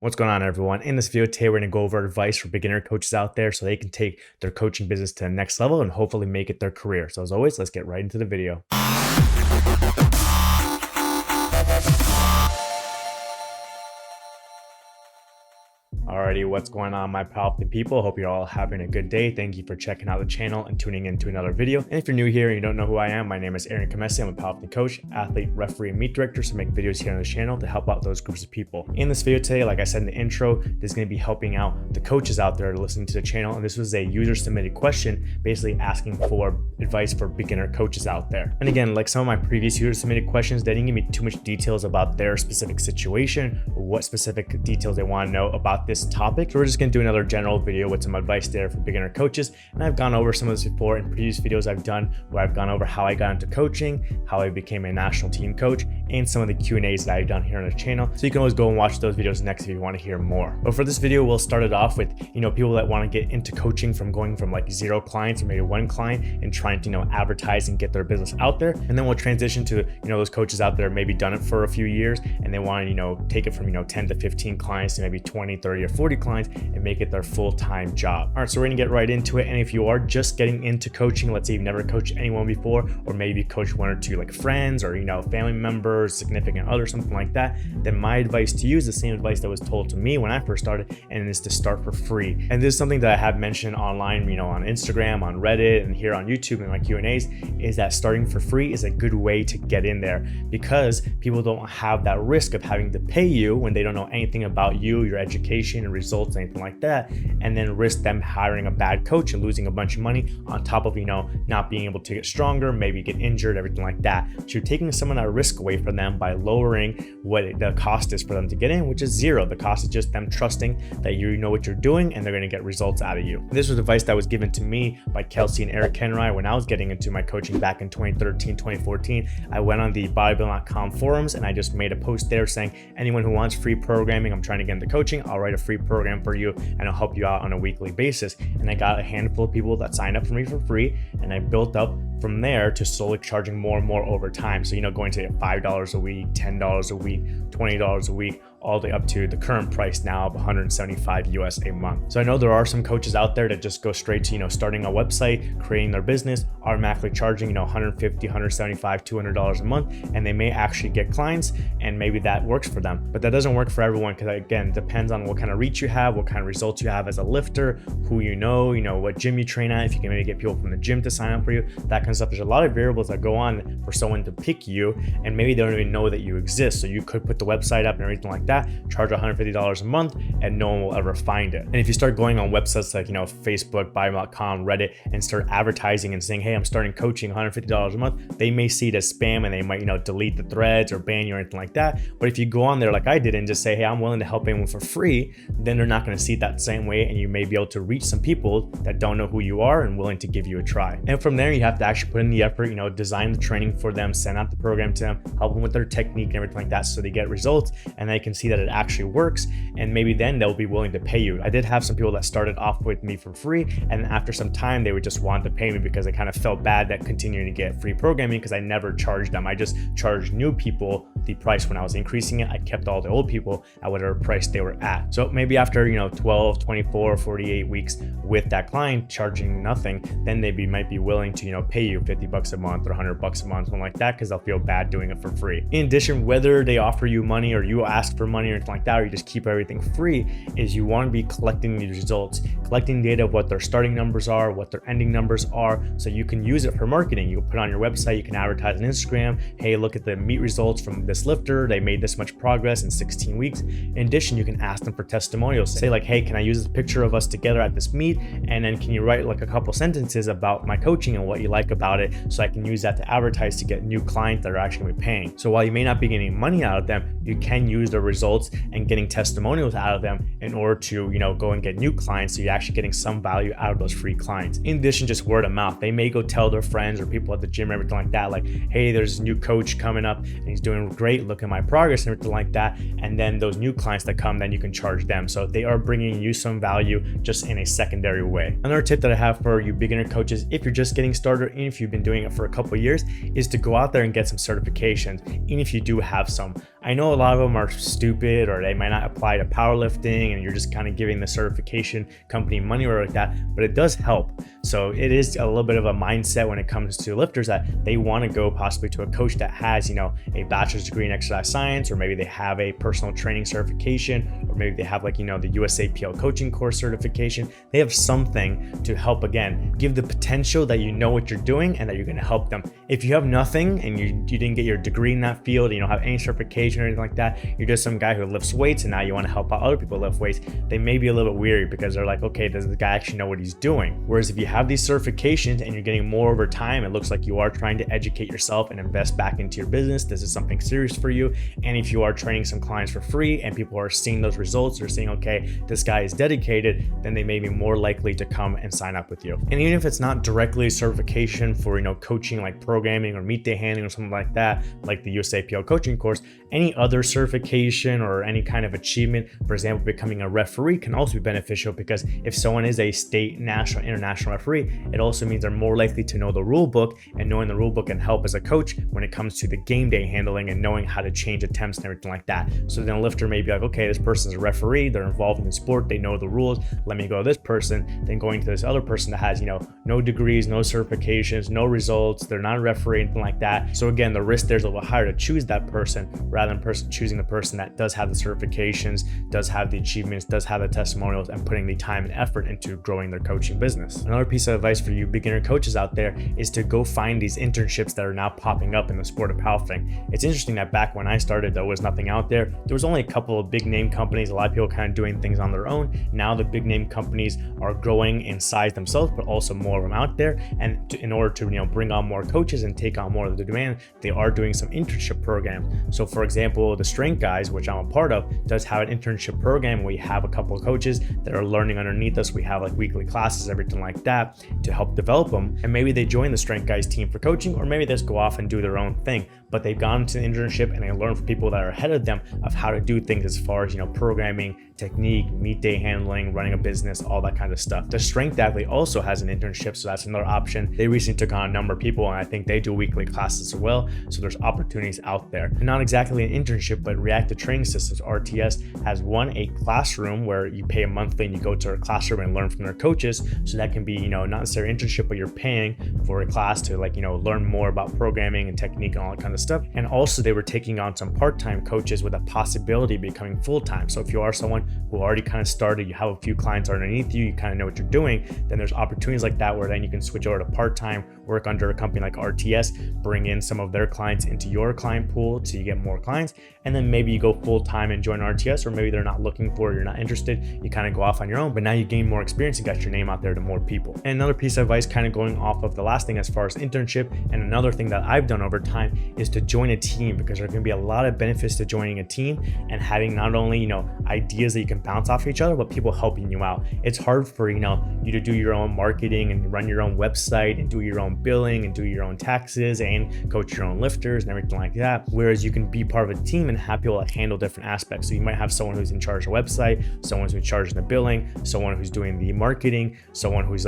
What's going on, everyone? In this video today, we're going to go over advice for beginner coaches out there so they can take their coaching business to the next level and hopefully make it their career. So as always, let's get right into the video. Alrighty, what's going on, my powerlifting people? Hope you're all having a good day. Thank you for checking out the channel and tuning into another video. And if you're new here and you don't know who I am, my name is Aaron Kamesi. I'm a powerlifting coach, athlete, referee, and meet director. So I make videos here on the channel to help out those groups of people. In this video today, like I said in the intro, this is going to be helping out the coaches out there listening to the channel. And this was a user submitted question, basically asking for advice for beginner coaches out there. And again, like some of my previous user submitted questions, they didn't give me too much details about their specific situation or what specific details they want to know about this topic. So we're just going to do another general video with some advice there for beginner coaches. And I've gone over some of this before in previous videos I've done where I've gone over how I got into coaching, how I became a national team coach, and some of the Q&As that I've done here on the channel. So you can always go and watch those videos next if you want to hear more. But for this video, we'll start it off with, people that want to get into coaching from going from like 0 clients or maybe 1 client and trying to, advertise and get their business out there. And then we'll transition to, those coaches out there maybe done it for a few years and they want to, take it from, 10 to 15 clients to maybe 20, 30, or 40 clients and make it their full-time job. All right, so we're gonna get right into it. And if you are just getting into coaching, let's say you've never coached anyone before, or maybe you coached 1 or 2 like friends or family members, significant others, something like that, then my advice to you is the same advice that was told to me when I first started, and it's to start for free. And this is something that I have mentioned online, on Instagram, on Reddit, and here on YouTube in my Q&As, is that starting for free is a good way to get in there because people don't have that risk of having to pay you when they don't know anything about you, your education and results, anything like that, and then risk them hiring a bad coach and losing a bunch of money on top of not being able to get stronger, maybe get injured, everything like that. So you're taking some of that risk away from them by lowering what the cost is for them to get in, which is 0. The cost is just them trusting that you know what you're doing and they're going to get results out of you. And this was advice that was given to me by Kelsey and Eric Henry when I was getting into my coaching back in 2013, 2014. I went on the powerlifting.com forums and I just made a post there saying, anyone who wants free programming, I'm trying to get into coaching, I'll write a free program for you and I'll help you out on a weekly basis. And I got a handful of people that signed up for me for free, and I built up from there to slowly charging more and more over time. So going to $5 a week, $10 a week, $20 a week, all the way up to the current price now of $175 US a month. So I know there are some coaches out there that just go straight to starting a website, creating their business, automatically charging $150, $175, $200 a month, and they may actually get clients, and maybe that works for them. But that doesn't work for everyone because, again, it depends on what kind of reach you have, what kind of results you have as a lifter, who what gym you train at, if you can maybe get people from the gym to sign up for you, that kind of stuff. There's a lot of variables that go on for someone to pick you, and maybe they don't even know that you exist. So you could put the website up and everything like that, charge $150 a month, and no one will ever find it. And if you start going on websites like Facebook, Buy.com, Reddit, and start advertising and saying, hey, I'm starting coaching, $150 a month, they may see it as spam and they might delete the threads or ban you or anything like that. But if you go on there like I did and just say, hey, I'm willing to help anyone for free, then they're not going to see it that same way, and you may be able to reach some people that don't know who you are and willing to give you a try. And from there, you have to actually put in the effort, design the training for them, send out the program to them, help them with their technique and everything like that so they get results and they can see that it actually works, and maybe then they'll be willing to pay you. I did have some people that started off with me for free, and after some time they would just want to pay me because I kind of felt bad that continuing to get free programming because I never charged them. I just charged new people the price. When I was increasing it, I kept all the old people at whatever price they were at. So maybe after 12, 24, 48 weeks with that client charging nothing, then they might be willing to pay you $50 a month or $100 a month, something like that, because they'll feel bad doing it for free. In addition, whether they offer you money or you ask for money or anything like that, or you just keep everything free, is you want to be collecting these results, collecting data of what their starting numbers are, what their ending numbers are, so you can use it for marketing. You can put it on your website, you can advertise on Instagram, hey, look at the meet results from this lifter, they made this much progress in 16 weeks. In addition, you can ask them for testimonials. Say like, hey, can I use this picture of us together at this meet, and then can you write like a couple sentences about my coaching and what you like about it, so I can use that to advertise to get new clients that are actually going to be paying. So while you may not be getting money out of them, you can use the results and getting testimonials out of them in order to go and get new clients, so you're actually getting some value out of those free clients. In addition, just word of mouth. They may go tell their friends or people at the gym, everything like that, like, hey, there's a new coach coming up and he's doing great, look at my progress and everything like that. And then those new clients that come, then you can charge them. So they are bringing you some value just in a secondary way. Another tip that I have for you beginner coaches, if you're just getting started, and if you've been doing it for a couple of years, is to go out there and get some certifications, even if you do have some. I know a lot of them are stupid, or they might not apply to powerlifting and you're just kind of giving the certification company money or like that, but it does help. So it is a little bit of a mindset when it comes to lifters that they want to go possibly to a coach that has, a bachelor's degree in exercise science, or maybe they have a personal training certification, or maybe they have the USAPL coaching course certification. They have something to help, again, give the potential that you know what you're doing and that you're going to help them. If you have nothing and you didn't get your degree in that field, you don't have any certification or anything like that, you're just some guy who lifts weights and now you want to help out other people lift weights, they may be a little bit weary because they're like, okay, does the guy actually know what he's doing? Whereas if you have these certifications and you're getting more over time, it looks like you are trying to educate yourself and invest back into your business. This is something serious for you. And if you are training some clients for free and people are seeing those results, they're saying, okay, this guy is dedicated, then they may be more likely to come and sign up with you. And even if it's not directly certification for, coaching like programming or meat day handling or something like that, like the USAPL coaching course, any other certification or any kind of achievement, for example, becoming a referee, can also be beneficial, because if someone is a state, national, international referee, it also means they're more likely to know the rule book, and knowing the rule book can help as a coach when it comes to the game day handling and knowing how to change attempts and everything like that. So then a lifter may be like, okay, this person's a referee, they're involved in the sport, they know the rules, let me go to this person, then going to this other person that has, no degrees, no certifications, no results, they're not a referee, anything like that. So again, the risk there's a little higher to choose that person rather than choosing the person that does have the certifications, does have the achievements, does have the testimonials, and putting the time and effort into growing their coaching business. Another piece of advice for you beginner coaches out there is to go find these internships that are now popping up in the sport of powerlifting. It's interesting that back when I started, there was nothing out there. There was only a couple of big name companies, a lot of people kind of doing things on their own. Now the big name companies are growing in size themselves, but also more of them out there. And in order to bring on more coaches and take on more of the demand, they are doing some internship programs. So for example, the Strength Guys, which I'm a part of, does have an internship program. We have a couple of coaches that are learning underneath us. We have weekly classes, everything like that, to help develop them. And maybe they join the Strength Guys team for coaching, or maybe they just go off and do their own thing. But they've gone to the internship and they learn from people that are ahead of them of how to do things as far as programming, technique, meat day handling, running a business, all that kind of stuff. The Strength Athlete also has an internship, so that's another option. They recently took on a number of people, and I think they do weekly classes as well. So there's opportunities out there. And not exactly an internship, but Reactive Training Systems, RTS, has a classroom where you pay a monthly and you go to a classroom and learn from their coaches. So that can be, not necessarily an internship, but you're paying for a class to learn more about programming and technique and all that kind of stuff. And also they were taking on some part-time coaches with a possibility of becoming full-time. So if you are someone who already kind of started, you have a few clients underneath you, you kind of know what you're doing, then there's opportunities like that where then you can switch over to part-time, work under a company like RTS, bring in some of their clients into your client pool so you get more clients, and then maybe you go full-time and join RTS, or maybe they're not looking for it, you're not interested, you kind of go off on your own, but now you gain more experience and got your name out there to more people. And another piece of advice, kind of going off of the last thing as far as internship, and another thing that I've done over time, is to join a team, because there can be a lot of benefits to joining a team and having not only ideas that you can bounce off each other, but people helping you out. It's hard for you to do your own marketing and run your own website and do your own billing and do your own taxes and coach your own lifters and everything like that, whereas you can be part of a team and have people handle different aspects. So you might have someone who's in charge of the website, someone who's in charge of the billing, someone who's doing the marketing, someone who's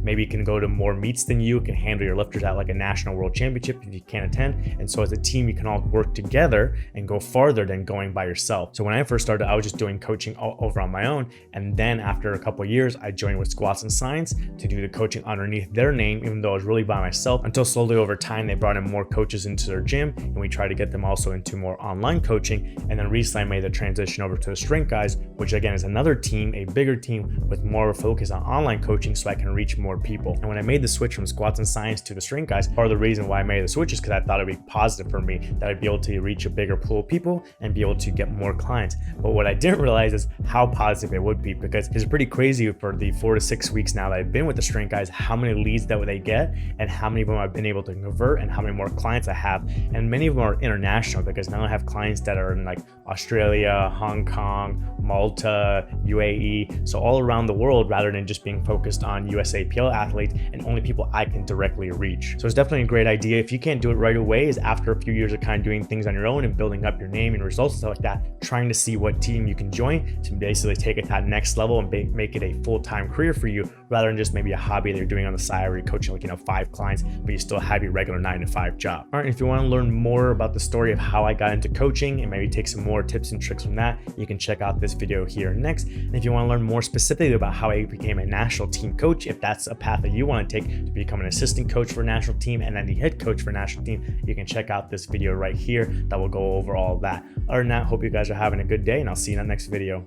maybe can go to more meets than you, can handle your lifters at a national world championship if you can't attend. And so as a team, you can all work together and go farther than going by yourself. So when I first started, I was just doing coaching over on my own. And then after a couple of years, I joined with Squats and Science to do the coaching underneath their name, even though I was really by myself, until slowly over time, they brought in more coaches into their gym, and we tried to get them also into more online coaching. And then recently I made the transition over to the Strength Guys, which again is another team, a bigger team with more of a focus on online coaching so I can reach more people. And when I made the switch from Squats and Science to the Strength Guys, part of the reason why I made the switch is because I thought it'd be positive for me, that I'd be able to reach a bigger pool of people and be able to get more clients. But what I didn't realize is how positive it would be, because it's pretty crazy for the 4 to 6 weeks now that I've been with the Strength Guys, how many leads that they get and how many of them I've been able to convert and how many more clients I have. And many of them are international, because now I have clients that are in Australia, Hong Kong, Malta, UAE, so all around the world, rather than just being focused on USAPL athletes and only people I can directly reach. So it's definitely a great idea. If you can't do it right away, is after a few years of kind of doing things on your own and building up your name and results and stuff like that, trying to see what team you can join to basically take it to that next level and make it a full-time career for you, rather than just maybe a hobby that you're doing on the side where you're coaching 5 clients, but you still have your regular 9-to-5 job. All right, if you want to learn more about the story of how I got into coaching and maybe take some more tips and tricks from that, you can check out this video here next. And if you want to learn more specifically about how I became a national team coach, if that's a path that you want to take to become an assistant coach for a national team and then the head coach for a national team, you can check out this video right here that will go over all of that. Other than that, hope you guys are having a good day, and I'll see you in the next video.